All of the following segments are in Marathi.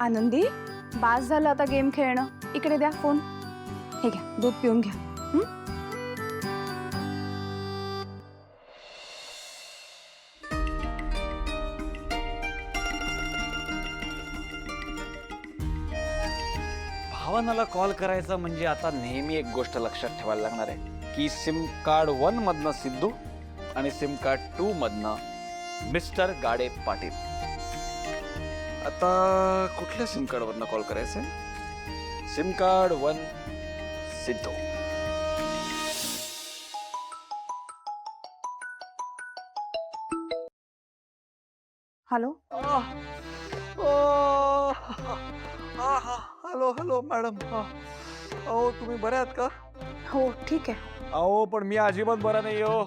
आनंदी, बास झालं आता गेम खेळणं. इकडे द्या फोन. हे घ्या, दूध पिऊन घ्या. भावनाला कॉल करायचा म्हणजे आता नेहमी एक गोष्ट लक्षात ठेवायला लागणार आहे की सिम कार्ड 1 मधनं सिद्धू आणि सिम कार्ड 2 मधनं मिस्टर गाडे पाटील. आता कुठल्या सिम कार्ड वरनं कॉल करायचंय? SIM card 1 Sidhu. Hello. Hello hello madam. अहो तुम्ही बरे आहात का? हो ठीक आहे. अहो पण मी अजिबात बरा नाही हो.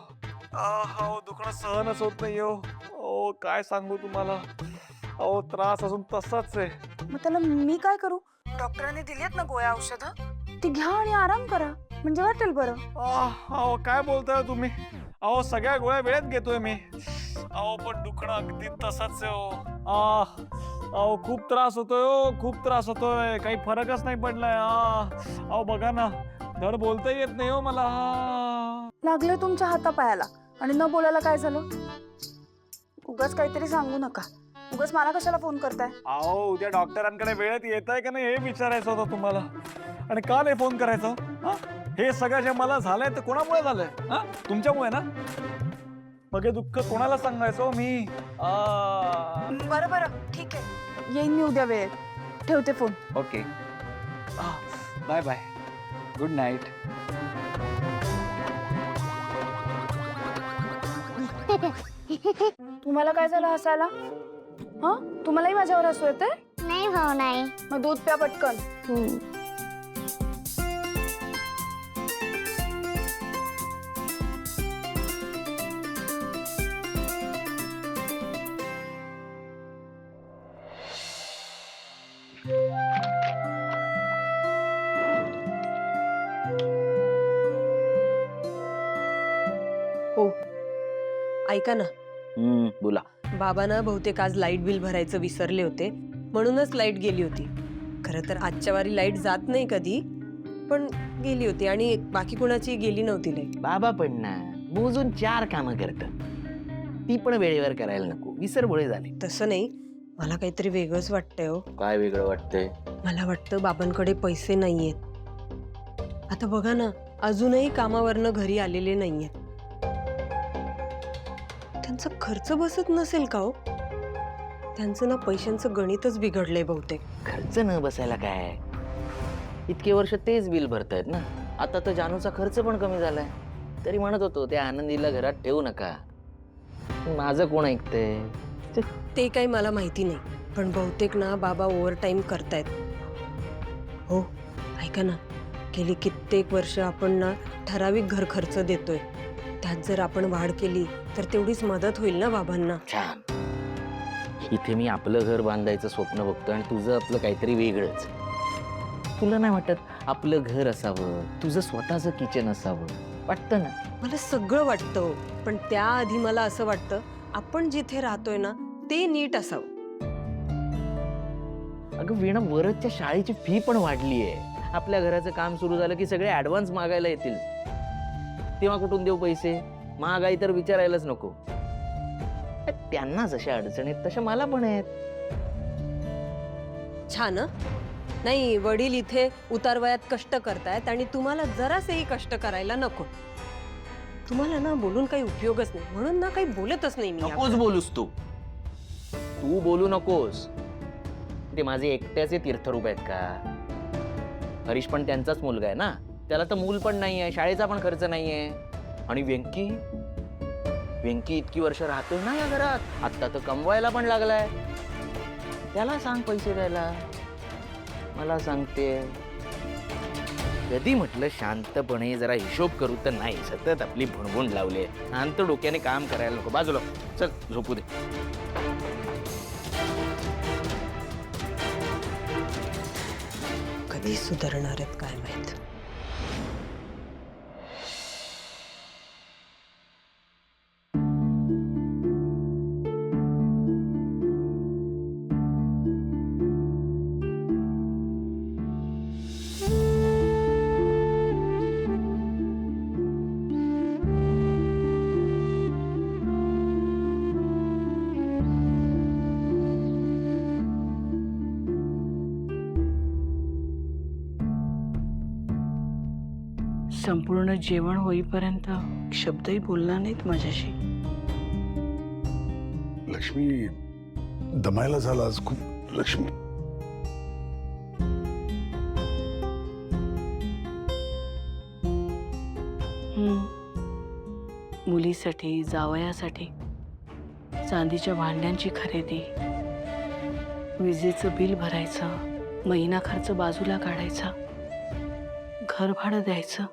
अहो दुखणं सहनच होत नाही हो. अहो काय सांगू तुम्हाला. अहो त्रास अजून तसाच आहे. मग त्याला मी काय करू? डॉक्टरांनी दिलीत ना गोळ्या औषधं, ती घ्या आणि आराम करा, म्हणजे वाटेल बरं. अहो काय बोलताय तुम्ही? अहो सगळ्या गोळ्या वेळेत घेतोय मी. अहो पण दुखणं अगदी तसाच आहे हो. अहो खूप त्रास होतोय हो, खूप त्रास होतोय. काही फरकच नाही पडलाय. अहो बघा ना, धड बोलता येत नाही हो मला. लागले तुमच्या हातापायाला आणि न बोलायला काय झालं? उगाच काहीतरी सांगू नका. उगाच मला कशाला फोन करताय? अहो उद्या डॉक्टरांकडे वेळेत येत आहे का नाही हे विचारायचं होतं तुम्हाला. आणि का नाही फोन करायचं? हे सगळं जे मला झालंय ते कोणामुळे झालंय? तुमच्यामुळे ना. मग हे दुःख कोणाला सांगायचं मी? बरं बरं ठीक आहे, येईन मी उद्या वेळेत. ठेवते phone. Okay, bye bye, good night. तुम्हाला काय झालं हसायला? तुम्हालाही माझ्यावर हसू येते? नाही भाऊ नाही. मग दूध प्या पटकन. हो, ऐका ना, बोला. बाबा ना बहुतेक आज लाईट बिल भरायचं विसरले होते, म्हणूनच लाईट गेली होती. खरं तर आजच्या वारी लाईट जात नाही कधी, पण गेली होती आणि बाकी कोणाची गेली नव्हती लाईट. बाबा पण ना मोजून 4 कामं करतात, ती पण वेळेवर करायला नको, विसरबोळे झाले. तसं नाही, मला काहीतरी वेगळंच वाटतंय हो. काय वेगळं वाटतंय? मला वाटतं बाबांकडे पैसे नाहीयेत. आता बघा ना, अजूनही कामावरनं घरी आलेले नाहीयेत. त्यांचा खर्च बसत नसेल का हो? त्यांचं ना पैशांचं गणितच बिघडलंय बहुतेक. खर्च न बसायला काय, इतके वर्ष तेच बिल भरतायत ना. आता तर जानूचा खर्च पण कमी झालाय. तरी म्हणत होतो त्या आनंदीला घरात ठेवू नका. माझं कोण ऐकतंय? ते काही मला माहिती नाही, पण बहुतेक ना बाबा ओव्हर टाईम करतायत. हो ऐका ना, गेली कित्येक वर्ष आपण ना ठराविक घर खर्च देतोय. त्यात जर आपण वाढ केली तर तेवढीच मदत होईल ना बाबांना. छान. इथे मी आपलं घर बांधायचं स्वप्न बघतोय आणि तुझं आपलं काहीतरी वेगळंच. तुला नाही वाटत आपलं घर असावं, तुझं स्वतःचं किचन असावं? वाटतं ना? मला सगळं वाटतं, पण त्याआधी मला असं वाटतं आपण जिथे राहतोय ना ते नीट असावं. अगं वीणा, वरच्या शाळेची फी पण वाढली आहे. आपल्या घराचं काम सुरू झालं की सगळे ऍडव्हान्स मागायला येतील. तेव्हा कुठून देऊ पैसे? महागाई तर विचारायलाच नको. त्यांना जशा अडचणी आहेत तशा मला पण आहेत. छान. नाही, वडील इथे उतारवयात कष्ट करतायत आणि तुम्हाला जरासेही कष्ट करायला नको. तुम्हाला ना बोलून काही उपयोगच नाही, म्हणून ना काही बोलतच नाही मी. नकोस बोलूस तू. तू बोलू नकोस. ते माझे एकट्याचे तीर्थरूप आहेत का? हरीश पण त्यांचाच मुलगा आहे ना. त्याला तर मूल पण नाहीये, शाळेचा पण खर्च नाहीये. आणि वेंकी इतकी वर्ष राहतोय ना या घरात, आता तर कमवायला पण लागलाय. त्याला सांग पैसे द्यायला. मला सांगते कधी म्हटलं शांतपणे जरा हिशोब करू तर नाही. सतत आपली भुणभुण लावले. शांत डोक्याने काम करायला नको. बाजूला चल, झोपू दे. कधी सुधारणार आहेत काय माहित. संपूर्ण जेवण होईपर्यंत शब्दही बोलला नाहीत माझ्याशी. लक्ष्मी दमायला झाला आज खूप. लक्ष्मी मुलीसाठी, जावयासाठी चांदीच्या भांड्यांची खरेदी, विजेचं बिल भरायचं, महिना खर्च बाजूला काढायचा, घर भाडं द्यायचं.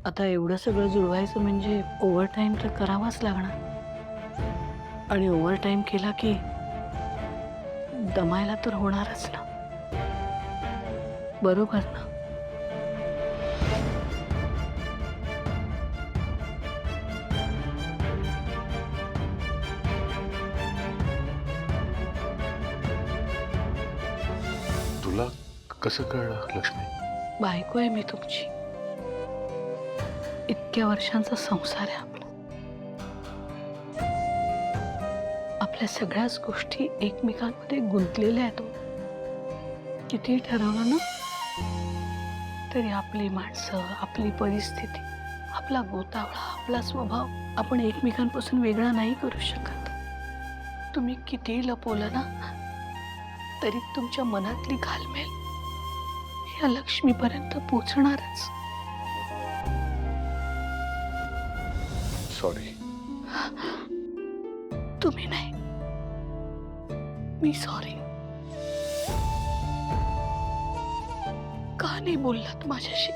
आता एवढं सगळं जुळवायचं म्हणजे ओव्हरटाईम तर करावाच लागणार. आणि ओव्हरटाईम केला की दमायला तर होणारच ना. बरोबर ना? तुला कसं कळलं लक्ष्मी? बायको आहे मी तुमची. इतक्या वर्षांचा संसार आहे आपला. आपल्या सगळ्याच गोष्टी एकमेकांमध्ये गुंतलेल्या आहेत. किती ठरवलं ना तरी आपली माणसं, आपली परिस्थिती, आपला गोतावळा, आपला स्वभाव आपण एकमेकांपासून वेगळा नाही करू शकत. तुम्ही किती लपवलं ना तरी तुमच्या मनातली घालमेल या लक्ष्मीपर्यंत पोचणारच. सॉरी. तुम्ही नाही, मी सॉरी. का नाही बोललात माझ्याशी?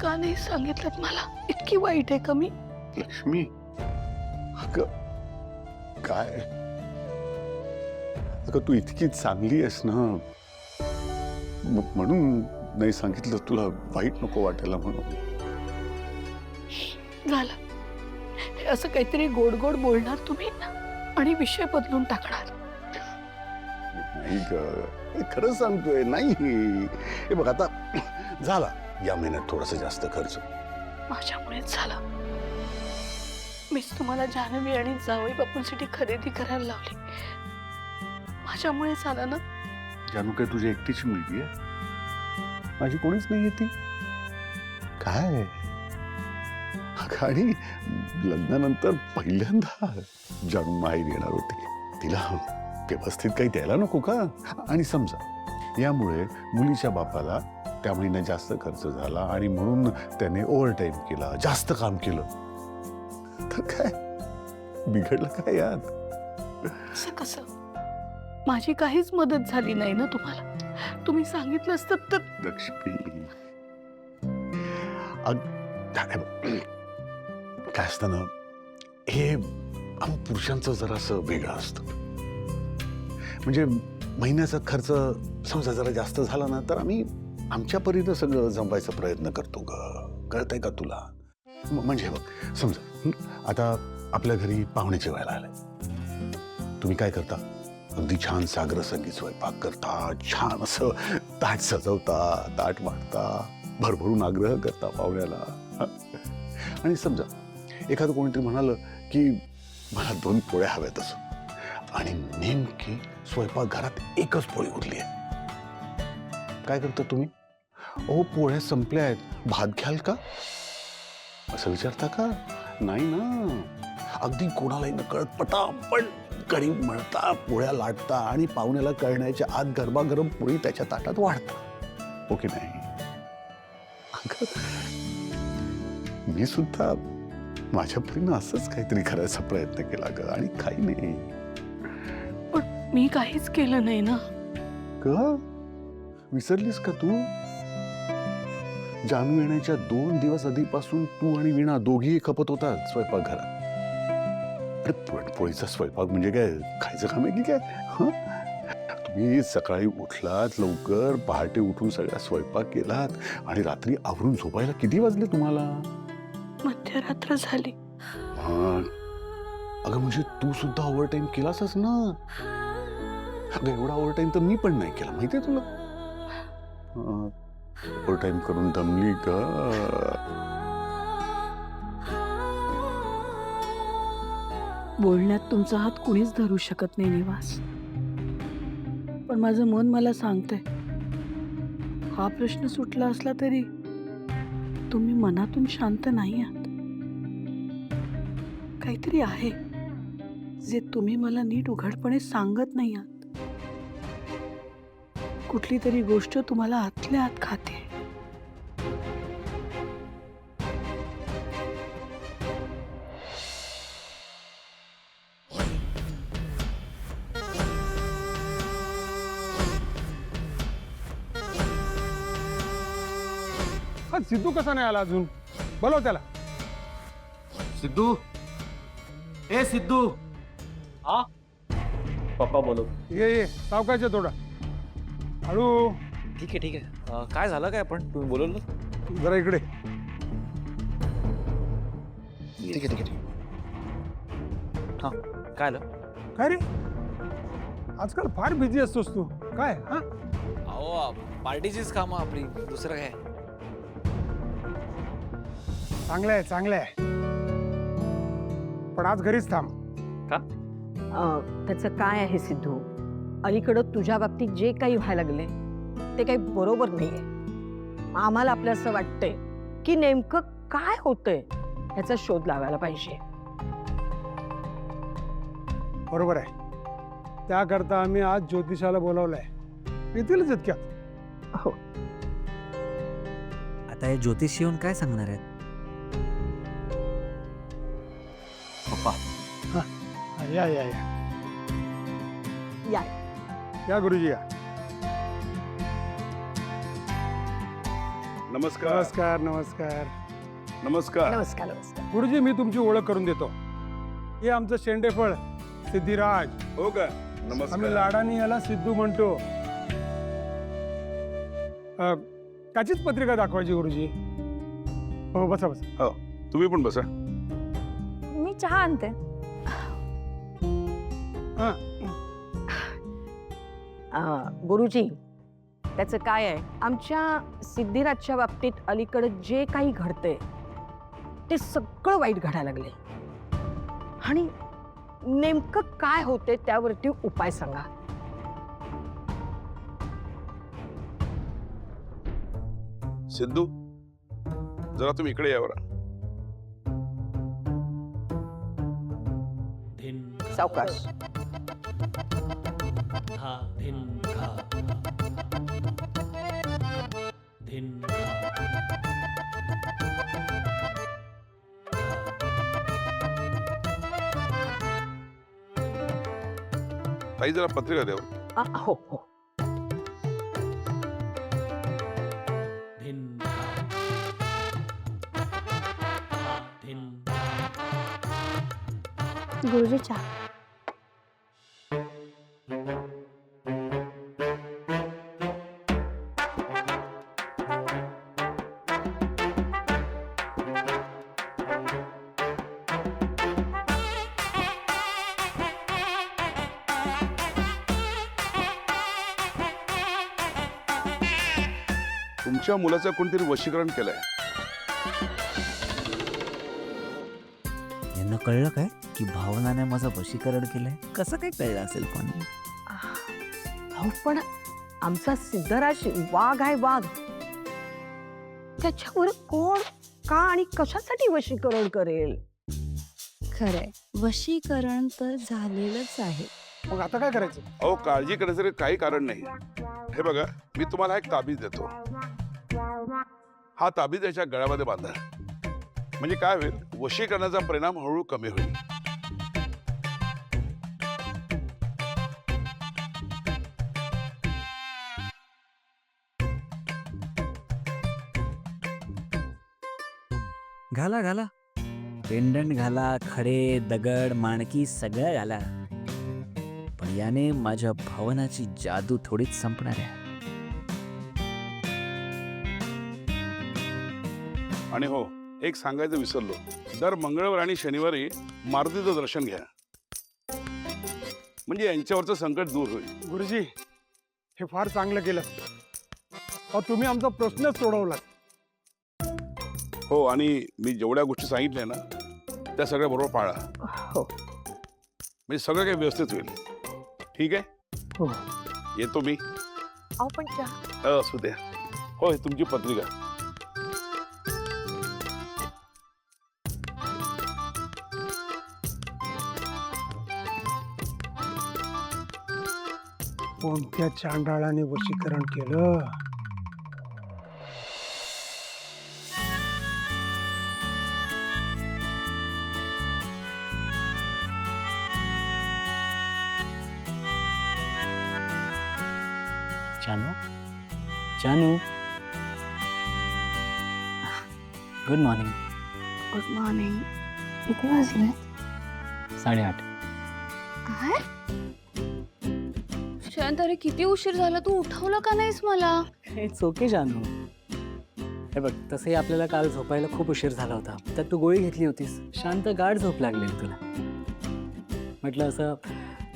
का नाही सांगितलं मला? इतकी वाईट आहे का मी? लक्ष्मी अगं काय, अगं तू इतकी चांगली आहेस ना, म्हणून नाही सांगितलं. तुला वाईट नको वाटायला म्हणून. झालं हे असं काहीतरी गोड गोड बोलणार तुम्ही आणि विषय बदलून टाकणार. नाही ग, खरं सांगतोय. नाही हे बघ, आता झाला या महिन्यात थोडासा जास्त खर्च. माझ्यामुळेच झालं. मीच तुम्हाला जान्हवी आणि जावई बापूंसाठी खरेदी करायला लावली. माझ्यामुळे झालं ना. जानू काय तुझी एकटीची मुलगी आहे? माझी कोणीच नाहीये ती. काय आणि लग्नानंतर पहिल्यांदा जानू माहेर येणार होती. तिला व्यवस्थित काही द्यायला नको का? आणि समजा यामुळे मुलीच्या बापाला त्या महिन्यात जास्त खर्च झाला आणि म्हणून त्याने ओव्हरटाईम केला, जास्त काम केलं, तर काय बिघडलं काय यात? असं कसं? माझी काहीच मदत झाली नाही ना तुम्हाला. तुम्ही सांगितलं असतं तर. लक्ष्मी काय असतं ना, हे आम्ही पुरुषांचं जरासं वेगळं असतं. म्हणजे महिन्याचा खर्च समजा जरा जास्त झाला ना तर आम्ही आमच्या परीनं सगळं जमवायचा प्रयत्न करतो ग. कळतंय का तुला? म्हणजे बघ, समजा आता आपल्या घरी पाहुणे जेवायला आले, तुम्ही काय करता? अगदी छान सागर संगीत स्वयंपाक करता, छान असं ताट सजवता, ताट वाढता, भरभरून आग्रह करता पाहुण्याला. आणि समजा एखादं कोणीतरी म्हणालं की मला 2 पोळ्या हव्यात असं, आणि नेमकी स्वयंपाकघरात एकच पोळी उरली आहे, काय करता तुम्ही? ओ पोळ्या संपल्या आहेत, भात घ्याल का असं विचारता का? नाही ना. अगदी कोणालाही नकळत पटापट कढी मळता, पोळ्या लाटता आणि पाहुण्याला कळण्याच्या आत गरमागरम पोळी त्याच्या ताटात वाढता. हो की नाही? मी सुद्धा माझ्या परीनं असंच काहीतरी करायचा प्रयत्न केला ग, आणि काही नाही. पण मी काहीच केलं नाही ना. का विसरलीस का तू? जानू येण्याच्या 2 दिवस आधीपासून तू आणि वीणा दोघी खपत होतात स्वयंपाकघरात. अरे पुरणपोळीचा स्वयंपाक म्हणजे काय खायचं काम आहे की काय? हं? तुम्ही सकाळी उठलात लवकर, पहाटे उठून सगळा स्वयंपाक केलात आणि रात्री आवरून झोपायला किती वाजले तुम्हाला? मध्यरात्र झाली. अगं म्हणजे तू सुद्धा ओव्हरटाईम केलासच ना. अगं एवढा ओव्हरटाईम तर मी पण नाही केला, माहितीये तुला. ओव्हरटाईम करून दमली ग. बोलण्यात तुमचा हात कुणीच धरू शकत नाही निवास. पण माझं मन मला सांगतंय, हा प्रश्न सुटला असला तरी तुम्ही मनातून शांत नाही आहात. काहीतरी आहे जे तुम्ही मला नीट उघडपणे सांगत नाही आहात. कुठली तरी गोष्ट तुम्हाला आतल्या आत खाते. हा सिद्धू कसा नाही आला अजून? बोलव त्याला. सिद्धू, ए सिद्धू. हा पप्पा बोलू. ये सावकाशचं थोडा हळू. ठीक आहे ठीक आहे. काय झालं काय पण तुम्ही बोलवलं? जरा इकडे. ठीक आहे ठीक आहे. हा काय आलं? काय रे, आजकाल फार बिझी असतोस तू. काय हा? अहो पार्टीचीच कामं आपली, दुसरं काय. चांगलं आहे चांगलं आहे, पण आज घरीच थांब. त्याचं काय आहे सिद्धू, अलीकडं तुझ्या बाबतीत जे काही व्हायला लागले ते काही बरोबर नाहीये. आम्हाला आपलं असं वाटतंय की नेमकं काय होतंय ह्याचा शोध लावायला पाहिजे. बरोबर आहे, त्याकरता आम्ही आज ज्योतिषाला बोलावलंय. येतीलच इतक्यात. हो, आता हे ज्योतिषी येऊन काय सांगणार आहेत? पप्पा या या या या. या गुरुजी या. नमस्कार नमस्कार नमस्कार. नमस्कार. नमस्कार नमस्कार. गुरुजी, मी तुमची ओळख करून देतो. हे आमचं शेंडेफळ सिद्धिराज. हो का? आम्ही नमस्कार. लाडाने याला सिद्धू म्हणतो. त्याचीच पत्रिका दाखवायची गुरुजी. हो बसा बसा. तुम्ही पण बसा. मी चहा आणते. गुरुजी, त्याचं काय आहे, आमच्या सिद्धिराजच्या बाबतीत अलीकडं जे काही घडतंय ते सगळं वाईट घडायला लागले आणि नेमकं काय होते त्यावरती उपाय सांगा. सिद्धू, जरा तुम्ही इकडे यावर. सावकाश. ताई जरा पत्रिका द्यावर. हो हो. गुरुजी चहा. तुमच्या मुलाचं कोणतरी वशीकरण केलंय. यांना कळलं काय की भावनाने माझं वशीकरण केलंय? कसं काय कळलं असेल पण? हो, पण आमचा सिद्धराज वाघ आहे, वाघ. त्याच्यावर कोण का आणि कशासाठी वशीकरण करेल? खरंय, वशीकरण तर झालेलंच आहे. मग आता काय करायचं? अहो, काळजी करायचं काही कारण नाही. हे बघा, मी तुम्हाला एक ताबीज देतो. हा ताबीज याच्या गळ्यामध्ये बांधा. म्हणजे काय होईल, वशीकरणाचा परिणाम हळूहळू कमी होईल. घाला घाला, पेंडंट घाला, खडे दगड माणकी सगळं घाला, पण याने माझ्या भावनाची जादू थोडीच संपणार आहे. आणि हो, एक सांगायचं विसरलो, दर मंगळवार आणि शनिवारी मारुतीचं दर्शन घ्या. म्हणजे यांच्यावरचं संकट दूर होईल. गुरुजी, हे फार चांगलं केलं. अहो, तुम्ही आमचा प्रश्नच सोडवला. हो, आणि मी जेवढ्या गोष्टी सांगितल्या ना त्या सगळ्या बरोबर पाळा. हो म्हणजे सगळं काही व्यवस्थित होईल. ठीक आहे? हो. येतो मी. अहो पण चहा. असू द्या. हो, ही तुमची पत्रिका. कोणत्या चांडाळाने वशीकरण केलं? जानू जानू गुड मॉर्निंग. Good morning. किती वाजले? 8:30. काय? शांत, अरे किती उशीर झाला, तू उठवलं का नाहीस मला? इट्स ओके जानू. हे बघ, तसंही आपल्याला काल झोपायला खूप उशीर झाला होता. त्यात तू गोळी घेतली होतीस. शांत गाढ झोप लागलेली तुला. म्हटलं असं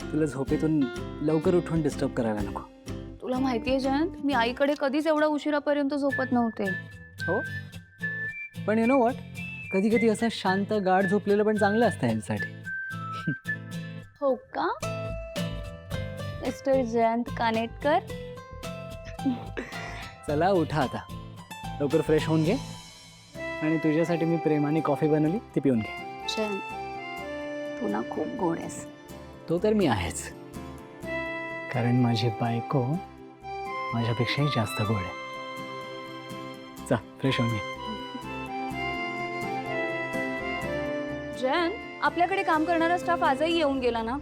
तुला झोपेतून लवकर उठून डिस्टर्ब करायला नको. तुला माहितीये जयंत, मी आईकडे कधीच एवढा उशिरापर्यंत झोपत नव्हते. हो, पण यु नो वॉट, कधी कधी असं शांत गाढ झोपलेलं पण चांगलं असतं यांसाठी. हो का मिस्टर जयंत कानेटकर? चला उठा आता, लवकर फ्रेश होऊन घे. आणि तुझ्यासाठी मी प्रेमाने कॉफी बनवली, ती पिऊन घे. जयंत, तू ना खूप गोड आहेस. तो तर मी आहेच, कारण माझी बायको माझ्यापेक्षाही जास्त गोड आहे. चा फ्रेश होऊन घे. जयंत, आपल्याकडे काम करणारा स्टाफ आजही येऊन गेला ना?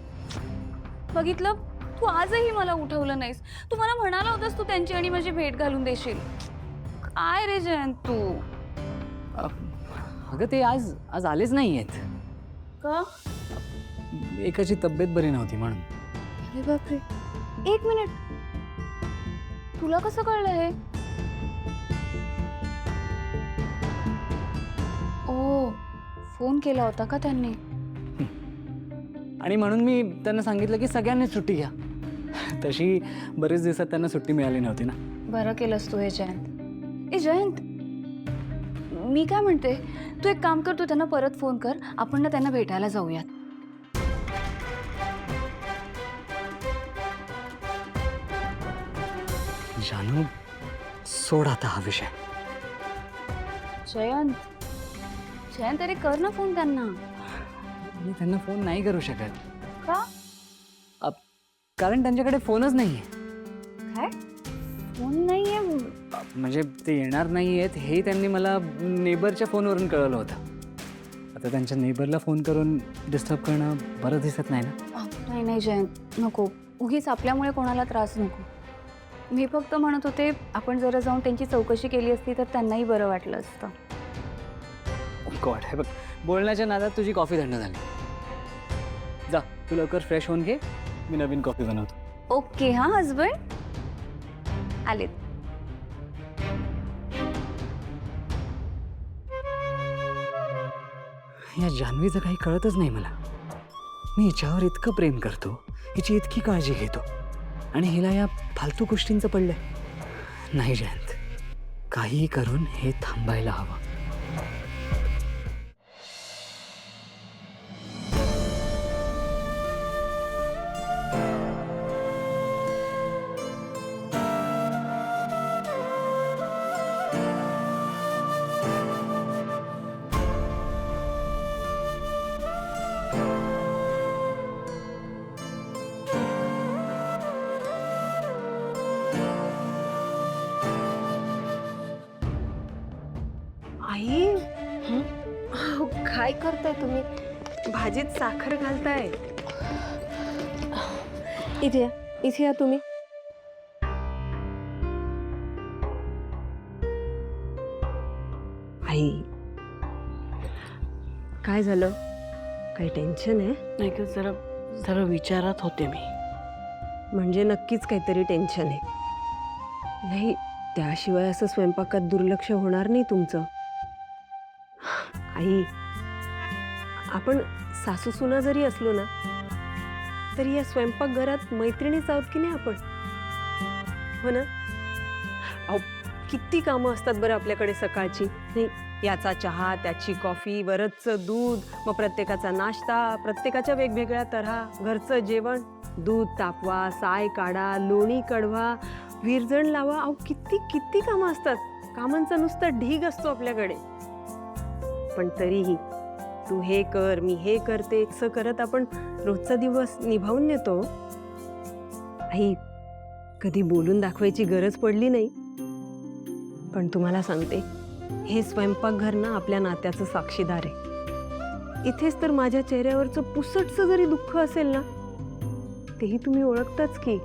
बघितलं, तू आजही मला उठवलं नाहीस. तू मला म्हणाला होतास तू त्यांची आणि माझी भेट घालून देशील. काय रे जयंत तू? अगं ते आज आज आलेच नाही आहेत. का? एकाची तब्येत बरी नव्हती म्हणून. अरे बापरे, एक मिनिट, तुला कसं कळलं हे? ओ, फोन केला होता का त्यांनी? आणि म्हणून मी त्यांना सांगितलं की सगळ्यांनीच सुट्टी घ्या. तशी बरेच दिवसात त्यांना सुट्टी मिळाली नव्हती ना. बरं केलंस तू हे जयंत. ए जयंत, मी काय म्हणते, तू एक काम कर, तू त्यांना परत फोन कर, आपण ना त्यांना भेटायला जाऊयात. जानू, सोड आता हा विषय. जयंत, जयंत, अरे कर ना फोन त्यांना. मी त्यांना फोन नाही करू शकत. का? कारण त्यांच्याकडे फोनच नाहीये. काय? फोन नाहीये? म्हणजे ते येणार नाही आहेत हे त्यांनी मला नेबरच्या फोनवरून कळवलं होतं. आता त्यांच्या नेबरला फोन करून डिस्टर्ब करणं बरं दिसत नाही ना. नाही नाही जयंत, नको. उगीच आपल्यामुळे कोणाला त्रास नको. मी फक्त म्हणत होते, आपण जरा जाऊन त्यांची चौकशी केली असती तर त्यांनाही बरं वाटलं असतं. गॉड, हे बघ, बोलण्याच्या नादात तुझी कॉफी थंड झाली. जा, तू लवकर फ्रेश होऊन घे, मी नवीन कॉफी बनवतो. ओके हां हजबंड, आलेत. या जान्हवीचं काही कळतच नाही मला. मी हिच्यावर इतकं प्रेम करतो, हिची इतकी काळजी घेतो, आणि हिला या फालतू गोष्टींचं पडलंय. नाही जयंत, काहीही करून हे थांबायला हवं. आई, अहो, काय करताय तुम्ही? भाजीत साखर घालताय? इथे या, इथे या तुम्ही. आई, काय झालं? काही टेन्शन आहे? नाही का, जरा जरा विचारात होते मी. म्हणजे नक्कीच काहीतरी टेन्शन आहे. नाही, त्याशिवाय असं स्वयंपाकात दुर्लक्ष होणार नाही तुमचं. आई, आपण सासूसुना जरी असलो ना, तरी या स्वयंपाकघरात मैत्रिणीच आहोत की नाही आपण? हो ना? अहो, किती कामं असतात बरं आपल्याकडे सकाळची. नाही, याचा चहा, त्याची कॉफी, बरंचसं दूध, मग प्रत्येकाचा नाश्ता, प्रत्येकाच्या वेगवेगळ्या तऱ्हा, घरचं जेवण, दूध तापवा, साय काढा, लोणी कढवा, विरजण लावा. अहो, किती किती कामं असतात. कामांचा नुसता ढीग असतो आपल्याकडे. पण तरीही तू हे कर, मी हे करते, असं करत आपण रोजचा दिवस निभावून नेतो. आई, कधी बोलून दाखवायची गरज पडली नाही. पण तुम्हाला सांगते, हे स्वयंपाकघर ना आपल्या नात्याचं साक्षीदार आहे. इथेच तर माझ्या चेहऱ्यावरचं पुसटचं जरी दुःख असेल ना, तेही तुम्ही ओळखताच की.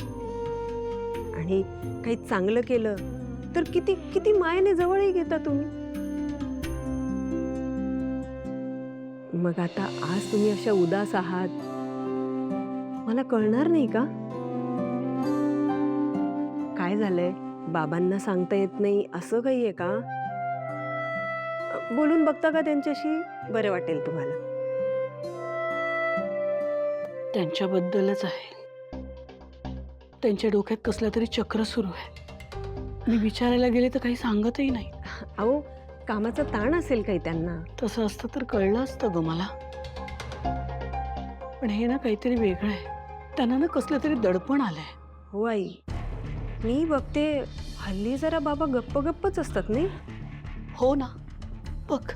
आणि काही चांगलं केलं तर किती किती मायेने जवळही घेता तुम्ही. मग आता आज तुम्ही अशा उदास आहात, मला कळणार नाही का? काय झालंय? बाबांना सांगता येत नाही असं काही आहे का? बोलून बघता का त्यांच्याशी? बरं वाटेल तुम्हाला. त्यांच्याबद्दलच आहे. त्यांच्या डोक्यात कसलं तरी चक्र सुरू आहे. मी विचारायला गेले तर काही सांगतही नाही. अहो, कामाचा ताण असेल काही त्यांना. तसं असतं तर कळलं असतं ग मला. पण हे ना काहीतरी वेगळं आहे. त्यांना ना कसलं तरी दडपण आलंय. हो आई, मी बघते हल्ली जरा बाबा गप्प गप्पच असतात नाही. हो ना, बघ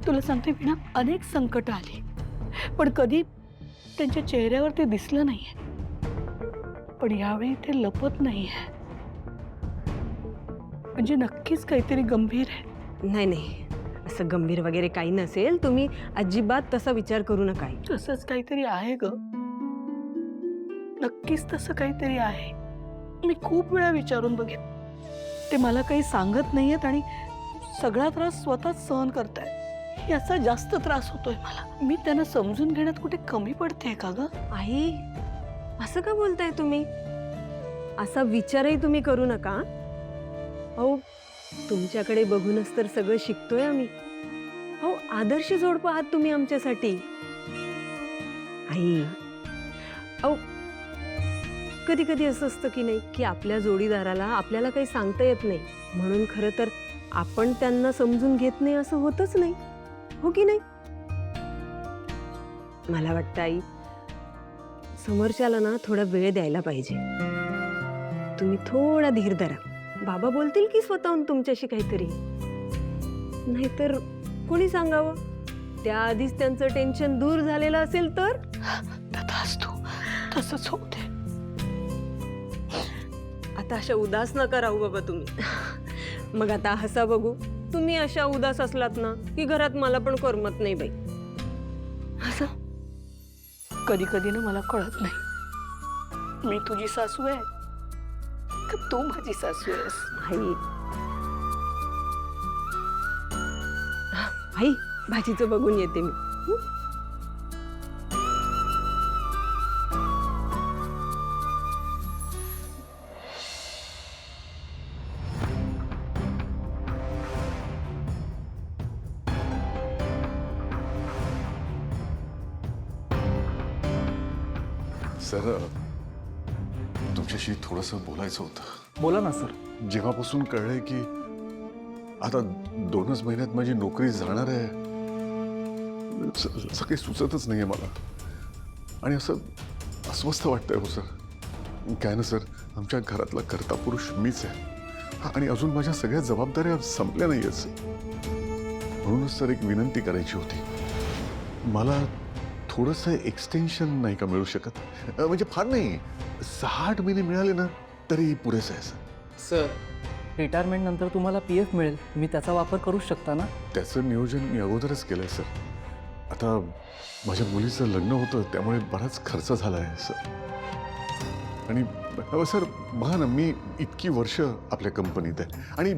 तुला सांगते विना, अनेक संकट आली पण कधी त्यांच्या चेहऱ्यावर ते दिसलं नाहीये. पण यावेळी ते लपत नाहीये. म्हणजे नक्कीच काहीतरी गंभीर आहे. नाही नाही, असं गंभीर वगैरे काही नसेल. तुम्ही अजिबात तसा विचार करू नका आई. तसंच काहीतरी आहे ग. नक्कीच तसं काहीतरी आहे. मी खूप वेळा विचारून बघेन. ते मला काही सांगत नाहीयेत आणि सगळा त्रास स्वतःच सहन करतायत. याचा जास्त त्रास होतोय मला. मी त्यांना समजून घेण्यात कुठे कमी पडते का ग? आई, असं का बोलताय तुम्ही? असा विचारही तुम्ही करू नका. अहो, तुमच्याकडे बघूनच तर सगळं शिकतोय आम्ही. अहो, आदर्श जोडपं आहात तुम्ही आमच्यासाठी. आई, अहो, कधी कधी असं असतं की नाही, की आपल्या जोडीदाराला आपल्याला काही सांगता येत नाही म्हणून खरं तर आपण त्यांना समजून घेत नाही असं होतच नाही. हो की नाही? मला वाटतं आई, समोरच्याला ना थोडा वेळ द्यायला पाहिजे. तुम्ही थोडा धीर धरा. बाबा बोलतील की स्वतःहून तुमच्याशी काहीतरी. नाहीतर कोणी सांगावं? त्याआधीच त्यांचं टेन्शन दूर झालेलं असेल तर? तथास्तु, तसंच होते. आता अशा उदास नका राहू बाबा तुम्ही. मग आता हसा बघू. तुम्ही अशा उदास असलात ना की घरात मला पण करमत नाही बाई. असं कधी कधी ना मला कळत नाही, मी तुझी सासू आहे का तू माझी सासू आहेस. आई, आई, भाजीचं बघून येते मी. सर, तुमच्याशी थोडंसं बोलायचं होतं. बोला ना सर. जेव्हापासून कळलंय की आता 2च महिन्यात माझी नोकरी जाणार आहे, असं काही सुचतच नाहीये मला. आणि असं अस्वस्थ वाटतंय हो सर. काय ना सर, आमच्या घरातला कर्ता पुरुष मीच आहे आणि अजून माझ्या सगळ्या जबाबदाऱ्या संपल्या नाही आहेत. म्हणूनच सर एक विनंती करायची होती. मला थोडंसं एक्सटेन्शन नाही का मिळू शकत? म्हणजे फार नाही, 6-8 महिने मिळाले ना तरी पुरेसं आहे सर. सर, रिटायरमेंट नंतर तुम्हाला PF मिळेल, तुम्ही त्याचा वापर करू शकता ना. त्याचं नियोजन मी अगोदरच केलंय सर. आता माझ्या मुलीचं लग्न होतं त्यामुळे बराच खर्च झाला आहे सर. आणि सर बघा ना, मी इतकी वर्ष आपल्या कंपनीत आहे आणि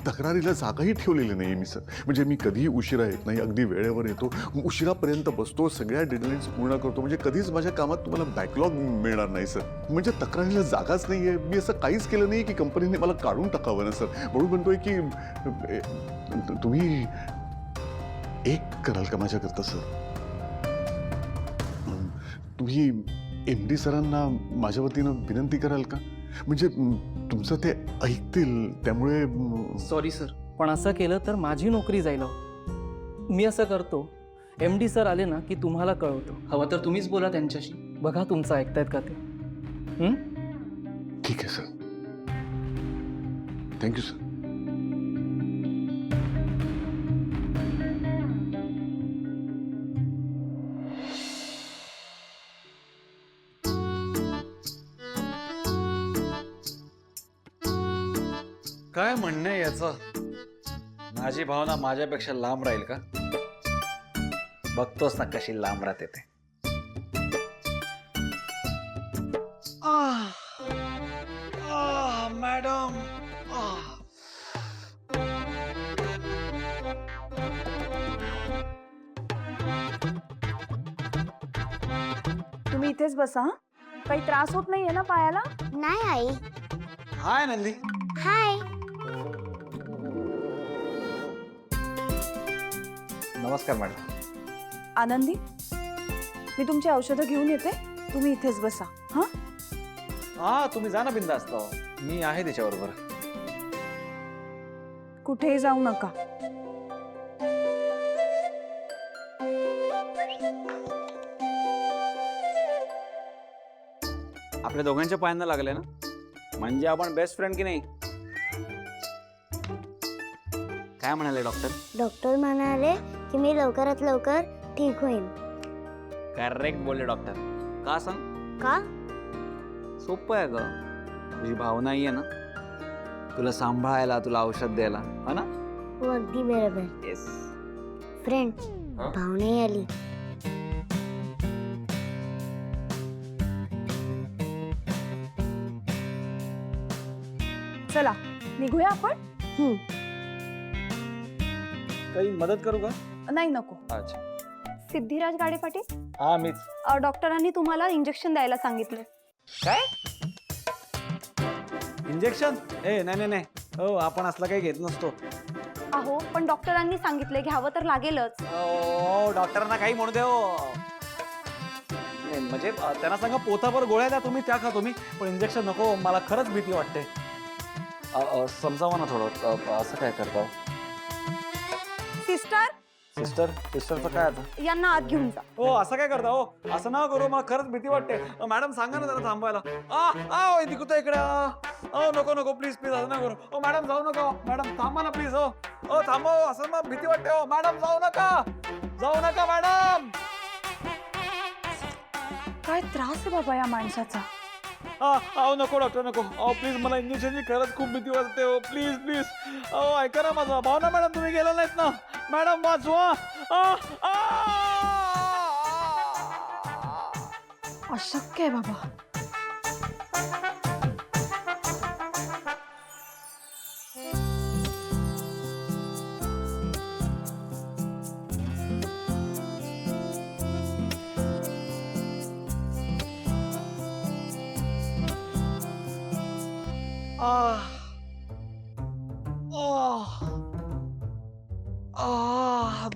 तक्रारीला जागाही ठेवलेली नाही मी सर. म्हणजे मी कधीही उशिरा येत नाही, अगदी वेळेवर येतो, उशिरापर्यंत बसतो, सगळ्या डेडलाईन्स पूर्ण करतो. म्हणजे कधीच माझ्या कामात तुम्हाला बॅकलॉग मिळणार नाही सर. म्हणजे तक्रारीला जागाच नाही आहे. मी असं काहीच केलं नाही की कंपनीने मला काढून टाकावं ना सर. म्हणून म्हणतोय की तुम्ही एक कराल का माझ्याकरता सर? तुम्ही MD सरांना माझ्या वतीनं विनंती कराल का? म्हणजे तुमचं ते ऐकतील, त्यामुळे. सॉरी सर, पण असं केलं तर माझी नोकरी जाईल. मी असं करतो, MD सर आले ना की तुम्हाला कळवतो. हवं तर तुम्हीच बोला त्यांच्याशी, बघा तुमचं ऐकतायत का ते. ठीक आहे सर. Thank you sir. काय म्हणणं आहे याचं? माझी भावना माझ्यापेक्षा लांब राहील का? बघतोस ना कशी लांब राहते ते. मॅडम तुम्ही इथेच बसा हं? काही त्रास होत नाहीये ना पायाला? नाही आई. हाय नंदी. हाय. नमस्कार मॅडम. आनंदी, मी तुमची औषधं घेऊन येते, तुम्ही इथेच बसा. हा हा तुम्ही जा ना बिंदास्त. मी आहे त्याच्याबरोबर. कुठेही जाऊ नका. आपल्या दोघांच्या पायांना लागले ना, म्हणजे आपण बेस्ट फ्रेंड की नाही? काय म्हणाले डॉक्टर? डॉक्टर म्हणाले की मी लवकरात लवकर ठीक होईन. करेक्ट बोलले डॉक्टर. का सांग? का? सोपं आहे ग. तुझी भावना आहे ना, तुला सांभाळायला, तुला औषध द्यायला, हा ना? हो, अगदी बरोबर. येस. फ्रेंड, हा? भावनाही आली. चला निघूया आपण. काही मदत करू का? नाही नको. अच्छा. सिद्धिराज गाडे पाटील, हा मीच. डॉक्टरांनी तुम्हाला इंजेक्शन द्यायला सांगितलं. काय इंजेक्शन? ए नाही नाही नाही, हो आपण असला काही घेत नसतो. अहो पण डॉक्टरांनी सांगितलंय घ्यावं तर लागेलच. ओ डॉक्टरांना काही म्हणू द्या हो. नाही, म्हणजे त्यांना सांगा पोथाभर गोळ्या द्या तुम्ही, त्या खा तुम्ही, पण इंजेक्शन नको. मला खरंच भीती वाटते. समजावा ना थोडं. असं काय करता सिस्टर, सिस्टरचं काय आता? यांना आत घेऊन जा. हो असं काय करता हो? असं ना करू, मला खरंच भीती वाटते. मॅडम सांगा ना जरा थांबायला. निघतो इकडे. नको नको प्लीज प्लीज, असं ना करू. ओ मॅडम जाऊ नका. मॅडम थांबा ना प्लीज. हो थांबा. असं ना भीती वाटते हो. मॅडम जाऊ नका मॅडम. काय त्रास आहे बाबा या माणसाचा. नको डॉक्टर नको. प्लीज मला इंजेक्शनची खरंच खूप भीती वाटते हो. Please please. ऐका ना माझा. भावना मॅडम तुम्ही गेला नाहीत ना. मॅडम वाचवा. अशक्य आहे बाबा.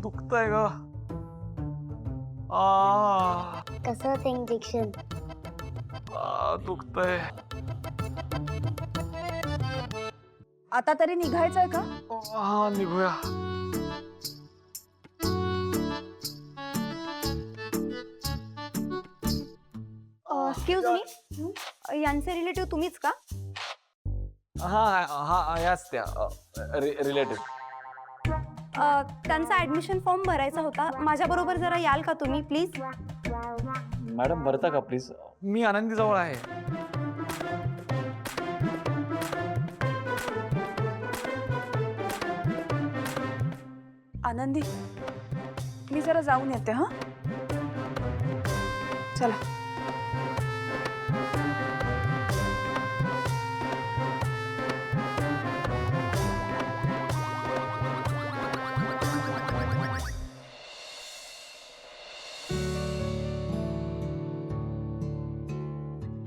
दुखतंय ग. कसं होतं इंजेक्शन? दुखतंय. आता तरी निघायचंय का? हा निघूया. एक्सक्यूज मी, यांचे रिलेटिव्ह तुम्हीच का? हा याच त्या रिलेटिव्ह. त्यांचा ऍडमिशन फॉर्म भरायचा होता, माझ्या बरोबर जरा याल का तुम्ही प्लीज? मॅडम भरता का प्लीज? मी आनंदी जवळ आहे. आनंदी, मी जरा जाऊन येते. हा चला.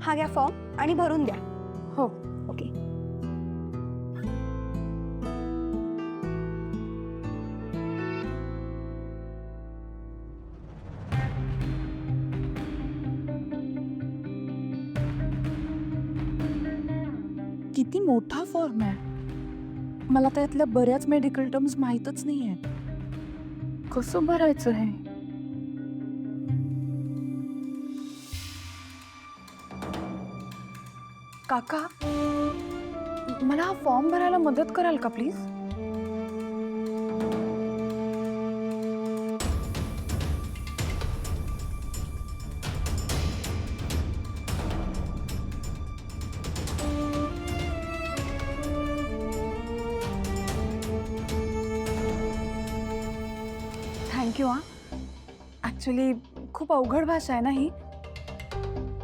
हा घ्या फॉर्म आणि भरून द्या. हो ओके. किती मोठा फॉर्म आहे. मला त्यातल्या बऱ्याच मेडिकल टर्म्स माहीतच नाही आहेत. कसं भरायचं हे? काका, मला हा फॉर्म भरायला मदत कराल का प्लीज? थँक्यू हां. ॲक्च्युली खूप अवघड भाषा आहे ना ही.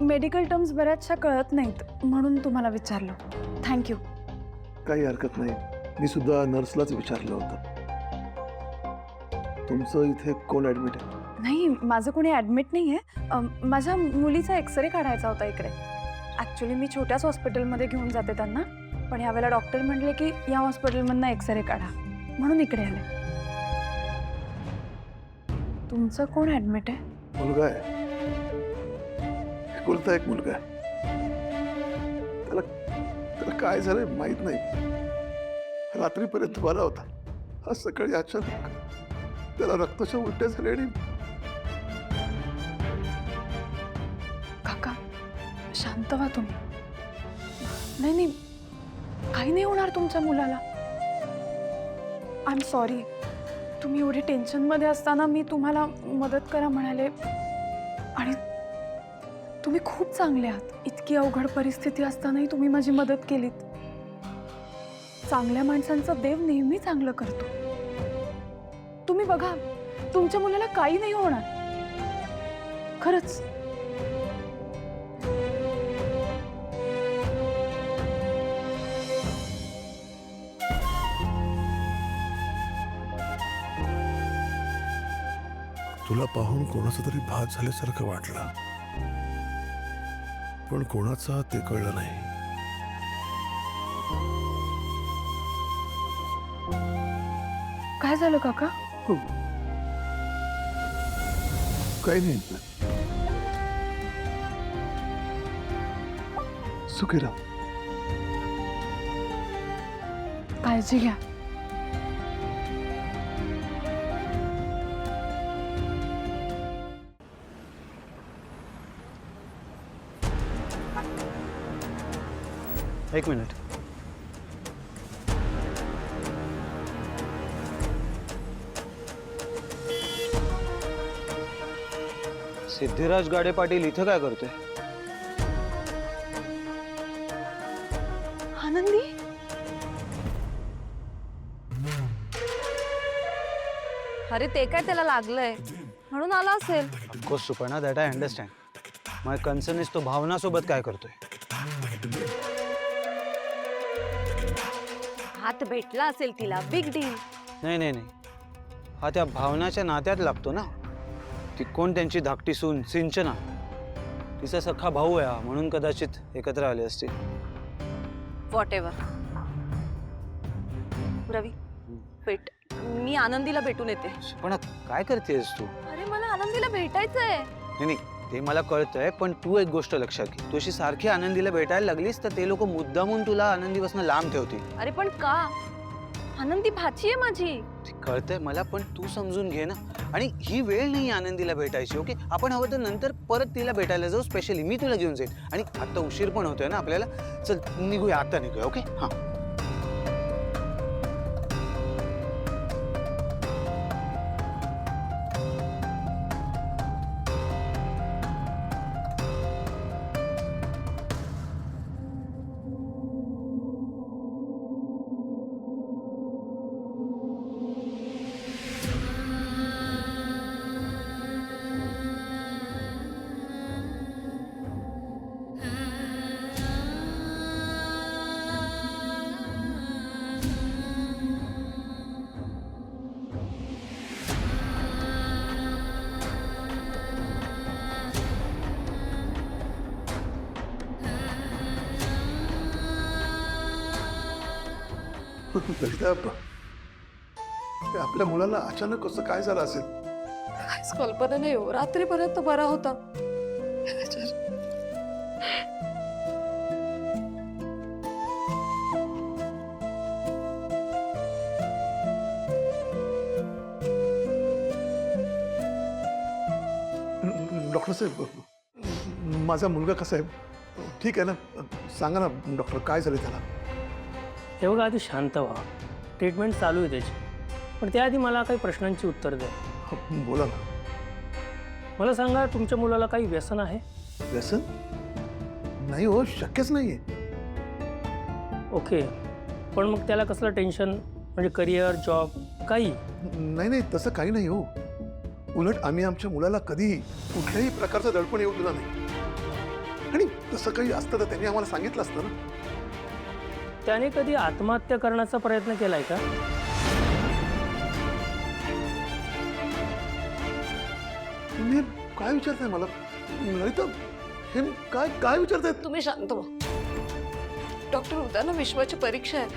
मेडिकल टर्म्स बऱ्याचशा कळत नाहीत म्हणून तुम्हाला विचारलं. थँक्यू. काही हरकत नाही. मी सुद्धा नर्सलाच विचारलं होतं. तुमचं इथे कोण ॲडमिट आहे? नाही, माझं कोणी ॲडमिट नाही आहे. माझ्या मुलीचा एक्सरे काढायचा होता इकडे. ॲक्च्युली मी छोट्याच हॉस्पिटलमध्ये घेऊन जाते त्यांना, पण यावेळेला डॉक्टर म्हटले की या हॉस्पिटलमधनं एक्सरे काढा, म्हणून इकडे आले. तुमचं कोण ॲडमिट आहे? मुलगा आहे. एकुलता एक मुलगा आहे. त्याला काय झालंय माहित नाही. रात्रीपर्यंत बरा होता. आज सकाळी अचानक त्याला रक्ताच्या उलट्या झाल्या आणि काका शांत व्हा तुम्ही. नाही नाही, काही नाही होणार तुमच्या मुलाला. I am sorry. तुम्ही एवढे टेन्शनमध्ये असताना मी तुम्हाला मदत करा म्हणाले आणि तुम्ही खूप चांगले आहात. इतकी अवघड परिस्थिती असतानाही तुम्ही माझी मदत केलीत. चांगल्या माणसांचं देव नेहमी चांगलं करतो. तुम्ही बघा, तुमच्या मुलाला काही नाही होणार. खरंच. तुला पाहून कोणाचा तरी भात झाल्यासारखं वाटलं, पण कोणाचा ते कळलं नाही. काय झालं काका? काही नाही. सुखी राहा. काळजी घ्या. एक मिनिट. सिद्धिराज गाडे पाटील इथं काय करतोय? आनंदी, अरे ते काय त्याला लागलंय म्हणून आला असेल. Of course Suparna, that I understand. My concern is तो भावनासोबत काय करतोय. हात भेटला असेल तिला, बिग डील. नाही नाही नाही, हा त्या भावनाच्या नात्यात लागतो ना. ती कोण त्यांची धाकटी सून सिंचना, तिचा सख्खा भाऊ आहे हा, म्हणून कदाचित एकत्र आले असतील. What ever. रवी भेट, मी आनंदीला भेटून येते. पण काय करतेस तू? अरे मला आनंदीला भेटायचंय. नाही नाही, ते मला कळतंय, पण तू एक गोष्ट लक्षात घे. तू अशी सारखी आनंदीला भेटायला लागलीस तर ते लोक मुद्दामून तुला आनंदीपासून लांब ठेवतील. अरे पण का? आनंदी भाची आहे माझी. कळतंय मला, पण तू समजून घे ना. आणि ही वेळ नाही आनंदीला भेटायची. ओके, आपण हवं तर नंतर परत तिला भेटायला जाऊ. स्पेशली मी तुला घेऊन जाईल. आणि आता उशीर पण होतोय ना आपल्याला. चल निघूया, आता निघूया. ओके, हां. ललिता, आपल्या मुलाला अचानक कसं काय झालं असेल? काहीच कल्पना नाही हो. रात्रीपर्यंत बरा होता. डॉक्टर साहेब, माझा मुलगा कसा आहे? ठीक आहे ना? सांगा ना डॉक्टर, काय झालं त्याला? हे बघा, आधी शांत व्हा. ट्रीटमेंट चालू आहे त्याची, पण त्याआधी मला काही प्रश्नांची उत्तर द्या. बोला ना. मला सांगा, तुमच्या मुलाला काही व्यसन आहे? व्यसन? नाही हो, शक्यच नाहीये. ओके, पण मग त्याला कसलं टेन्शन, म्हणजे करिअर, जॉब, काही? नाही नाही, तसं काही नाही हो. उलट आम्ही आमच्या मुलाला कधीही कुठल्याही प्रकारचं दडपण येऊ दिलं नाही. आणि तसं काही असतं तर त्यांनी आम्हाला सांगितलं असतं ना. त्याने कधी आत्महत्या करण्याचा प्रयत्न केलाय का? तुम्ही काय विचारताय मला? ललिता, हे काय काय विचारतायत? तुम्ही शांत व्हा. डॉक्टर उद्या ना विश्वाची परीक्षा आहे,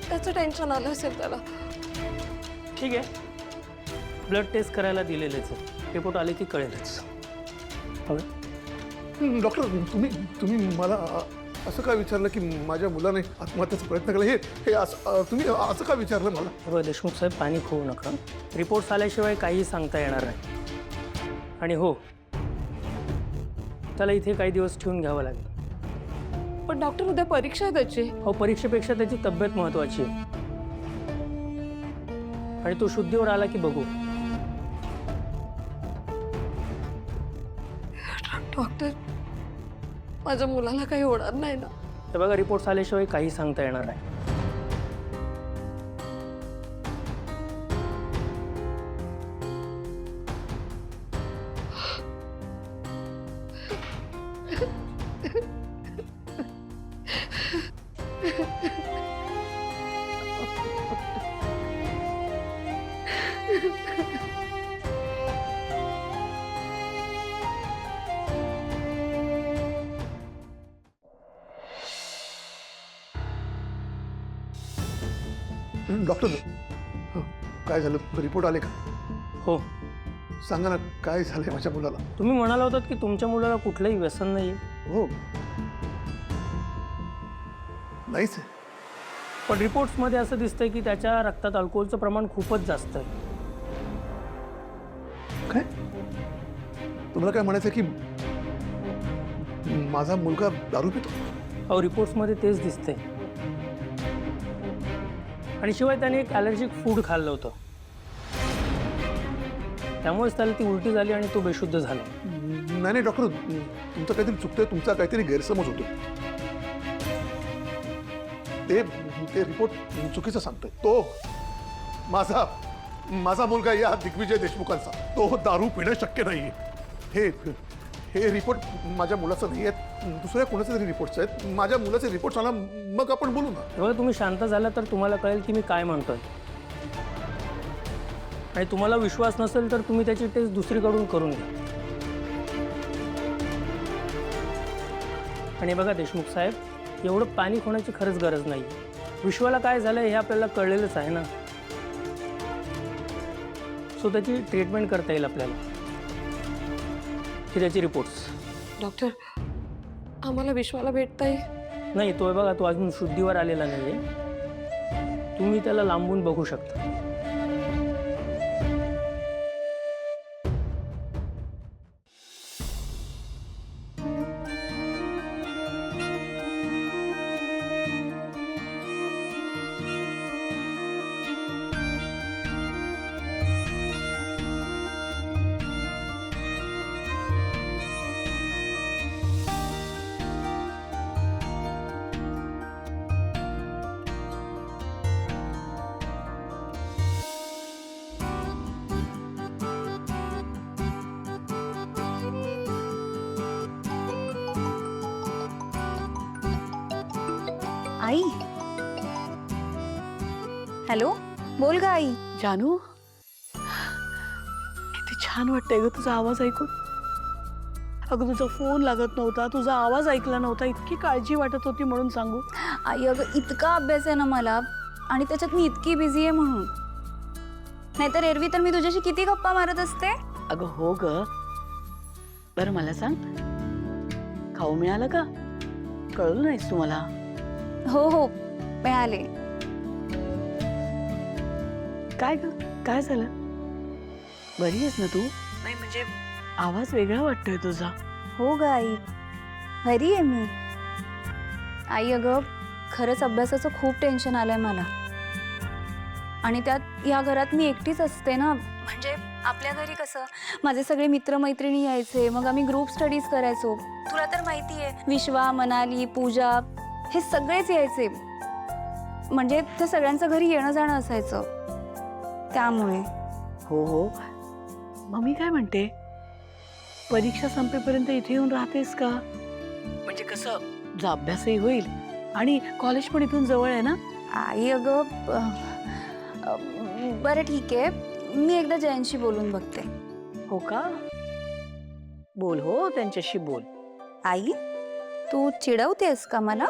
त्याचं टेन्शन आलं असेल त्याला. ठीक आहे, ब्लड टेस्ट करायला दिलेलेच आहे. रिपोर्ट आले की कळेलच. डॉक्टर, तुम्ही मला असं काय विचारलं की माझ्या मुलाने आत्महत्येचा प्रयत्न केला? हे असं तुम्ही असं का विचारलं मला? बघा देशमुख साहेब, पाणी खोवू नका. रिपोर्ट्स आल्याशिवाय काही सांगता येणार नाही. आणि हो, त्याला इथे काही दिवस ठेवून घ्यावं लागेल. पण डॉक्टर उद्या परीक्षा आहे त्याची. हो, परीक्षेपेक्षा त्याची तब्येत महत्वाची आहे. आणि तो शुद्धीवर आला की बघू. डॉक्टर, माझ्या मुलाला काही होणार नाही ना? तर बघा, रिपोर्ट्स आल्याशिवाय काही सांगता येणार नाही. डॉक्टर, काय झालं? रिपोर्ट आले का? हो, सांगा ना, काय झालंय माझ्या मुलाला? तुम्ही म्हणाला होतात की तुमच्या मुलाला कुठलंही व्यसन नाही. हो, नाहीच आहे. पण रिपोर्ट्समध्ये असं दिसतंय की त्याच्या रक्तात अल्कोहोलचं प्रमाण खूपच जास्त आहे. काय तुम्हाला काय म्हणायचं की माझा मुलगा दारू पितो? अहो, रिपोर्ट्समध्ये तेच दिसतंय. आणि शिवाय त्याने एक ॲलर्जिक फूड खाल्लं होतं, त्यामुळेच त्याला ती उलटी झाली आणि तो बेशुद्ध झाला. नाही डॉक्टर, तुमचं काहीतरी चुकतंय, तुमचा काहीतरी गैरसमज होतो. ते रिपोर्ट चुकीचं सांगतोय. तो माझा मुलगा या दिग्विजय देशमुखांचा, तो दारू पिणं शक्य नाही. हे रिपोर्ट माझ्या मुलाचं नाही आहेत, दुसऱ्या कोणाचे तरी रिपोर्ट्स आहेत. माझ्या मुलाचे रिपोर्ट्स आला मग आपण बोलू ना. बघा, तुम्ही शांत झाला तर तुम्हाला कळेल की मी काय म्हणतोय. आणि तुम्हाला विश्वास नसेल तर तुम्ही त्याची टेस्ट दुसरीकडून करून घ्या. आणि बघा देशमुख साहेब, एवढं पॅनिक होण्याची खरंच गरज नाही. विश्वाला काय झालं हे आपल्याला कळलेलंच आहे ना. सो त्याची ट्रीटमेंट करता येईल आपल्याला. ही त्याची रिपोर्ट्स. डॉक्टर, आम्हाला विश्वाला भेटता येईल? नाही, तो बघा, तो अजून शुद्धीवर आलेला नाही आहे. तुम्ही त्याला लांबून बघू शकता. आई, हॅलो, बोल ग आई. जानू, किती छान वाटतंय ग तुझा आवाज ऐकून. अगं, तुझा फोन लागत नव्हता, तुझा आवाज ऐकला नव्हता, इतकी काळजी वाटत होती म्हणून सांगू. आई अगं, इतका अभ्यास आहे ना मला, आणि त्याच्यात मी इतकी बिझी आहे म्हणून. नाहीतर एरवी तर मी तुझ्याशी किती गप्पा मारत असते. अगं हो ग. बरं मला सांग, खाऊ मिळालं का? कळलं नाहीस तू मला? हो हो, मिळाले. काय ग, काय झालं? बरी आहेस ना तू? नाही म्हणजे आवाज वेगळा वाटतोय तुझा. हो ग आई, बरी आहे मी. आई अगं, खरंच अभ्यासाचं खूप टेन्शन आलंय मला. आणि त्यात या घरात मी एकटीच असते ना. म्हणजे आपल्या घरी कसं माझे सगळे मित्रमैत्रिणी यायचे, मग आम्ही ग्रुप स्टडीज करायचो. तुला तर माहिती आहे, विश्वा, मनाली, पूजा हे सगळेच यायचे. म्हणजे त्या सगळ्यांचं घरी येणं जाणं असायचं, त्यामुळे. हो हो, मग मी काय म्हणते, परीक्षा संपेपर्यंत इथे येऊन राहतेस का? म्हणजे कसं तुझा अभ्यासही होईल आणि कॉलेज पण इथून जवळ आहे ना. आई अगं बरं ठीक आहे, मी एकदा जयंतशी बोलून बघते. हो का? बोल, हो त्यांच्याशी बोल. आई तू चिडवतेस का मला?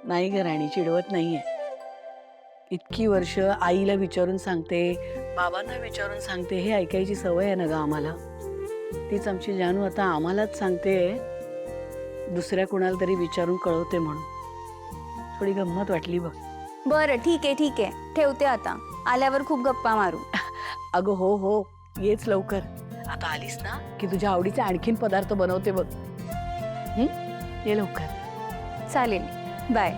नाही ग राणी, चिडवत नाहीये. इतकी वर्ष आईला विचारून सांगते, बाबांना विचारून सांगते, हे ऐकायची सवय आहे ना ग आम्हाला. तीच आमची जानू आता आम्हालाच सांगते दुसऱ्या कुणाला तरी विचारून कळवते म्हणून. थोडी गंमत वाटली बघ. बरं ठीक आहे, ठेवते आता. आल्यावर खूप गप्पा मारू. अगं हो हो, येच लवकर. आता आलीस ना की तुझ्या आवडीचे आणखीन पदार्थ बनवते बघ. ये लवकर. चालेल, बाय.